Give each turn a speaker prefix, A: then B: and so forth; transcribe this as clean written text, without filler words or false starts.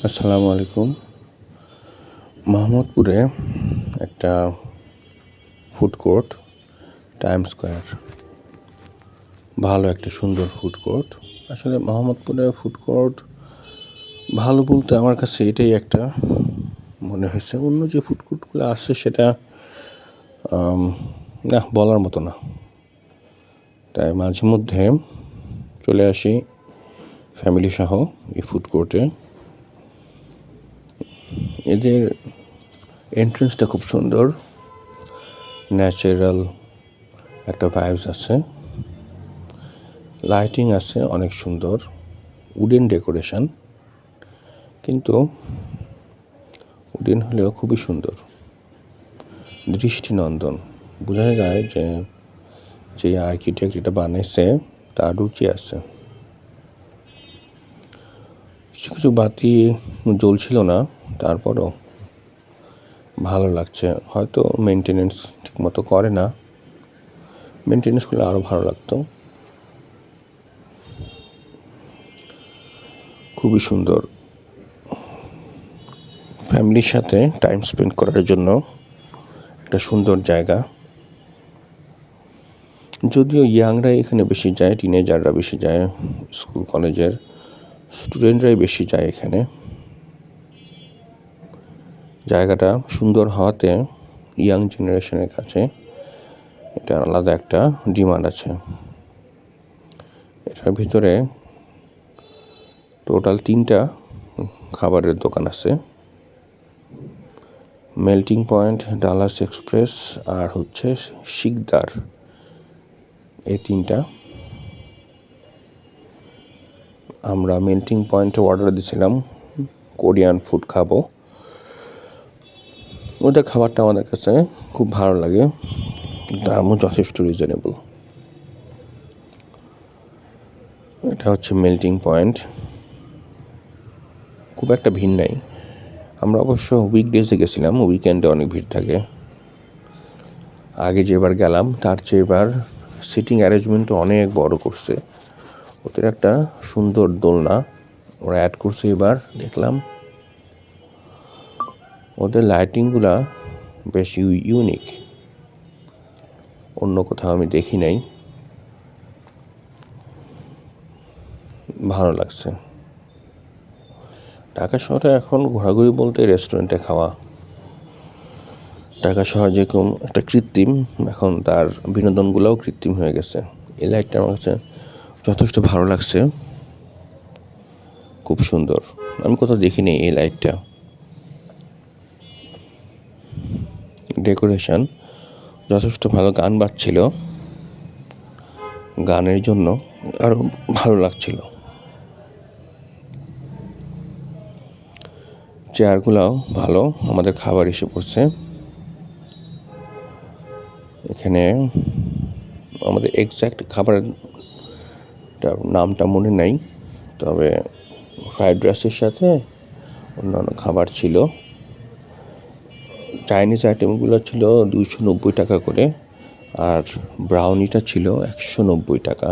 A: আসসালামু আলাইকুম। মোহাম্মদপুরে একটা ফুড কোর্ট, টাইম স্কোয়ার, ভালো একটা সুন্দর ফুড কোর্ট। আসলে মোহাম্মদপুরে ফুড কোর্ট ভালো বলতে আমার কাছে এটাই একটা মনে হয়েছে। অন্য যে ফুড কোর্টগুলো আছে সেটা না, বলার মতো না। তাই মাঝে মধ্যে চলে আসি ফ্যামিলি সহ এই ফুড কোর্টে। এদের এন্ট্রেন্সটা খুব সুন্দর, ন্যাচারাল একটা ভাইবস আছে, লাইটিং আছে অনেক সুন্দর, উডেন ডেকোরেশন, কিন্তু উডেন হলেও খুবই সুন্দর, দৃষ্টিনন্দন। বোঝা যায় যে আর্কিটেক্ট এটা বানাইছে তার রুচি আছে। কিছু কিছু বাতি জ্বলছিল না, তারপরও ভালো লাগছে। হয়তো মেনটেনেন্স ঠিকমতো করে না, মেনটেনেন্স করলে আরও ভালো লাগতো। খুবই সুন্দর, ফ্যামিলির সাথে টাইম স্পেন্ড করার জন্য একটা সুন্দর জায়গা। যদিও ইয়াংরাই এখানে বেশি যায়, টিনেজাররা বেশি যায়, স্কুল কলেজের স্টুডেন্টরাই বেশি যায় এখানে। জায়গাটা সুন্দর হওয়াতে ইয়াং জেনারেশনের কাছে এটা আলাদা একটা ডিমান্ড আছে। এটার ভিতরে টোটাল 3টা খাবারের দোকান আছে, মেল্টিং পয়েন্ট, ডালাস এক্সপ্রেস আর হচ্ছে শিকদার। এই 3টা। আমরা মেল্টিং পয়েন্টে অর্ডার দিয়েছিলাম কোরিয়ান ফুড খাবো। ওদের খাবারটা আমাদের কাছে খুব ভালো লাগে, দামও যথেষ্ট রিজনেবল। এটা হচ্ছে মেল্টিং পয়েন্ট, খুব একটা ভিড় নাই। আমরা অবশ্য উইকডেজে গেছিলাম, উইকেন্ডে অনেক ভিড় থাকে। আগে যেবার গেলাম তার চেয়ে এবার সিটিং অ্যারেঞ্জমেন্টও অনেক বড় করছে। ওদের একটা সুন্দর দোলনা ওরা অ্যাড করছে এবার দেখলাম। ওদের লাইটিংগুলা বেশ ইউনিক, অন্য কোথাও আমি দেখি নাই। ভালো লাগছে। ঢাকা শহরে এখন ঘোরাঘুরি বলতে রেস্টুরেন্টে খাওয়া। ঢাকা শহর যেরকম একটা কৃত্রিম, এখন তার বিনোদনগুলোও কৃত্রিম হয়ে গেছে। এই লাইটটা আমার কাছে যথেষ্ট ভালো লাগছে, খুব সুন্দর। আমি কোথাও দেখিনি এই লাইটটা। ডেকোরেশন যথেষ্ট ভালো, গান বাজছিল, গানের জন্য আরও ভালো লাগছিল। চেয়ারগুলোও ভালো, আমাদের খাবার এসে পড়ছে। এখানে আমাদের এক্স্যাক্ট খাবারের নামটা মনে নাই, তবে ফ্রাইড রাইসের সাথে অন্যান্য খাবার ছিল। চাইনিজ আইটেমগুলো ছিল 290 টাকা করে, আর ব্রাউনিটা ছিল 190 টাকা।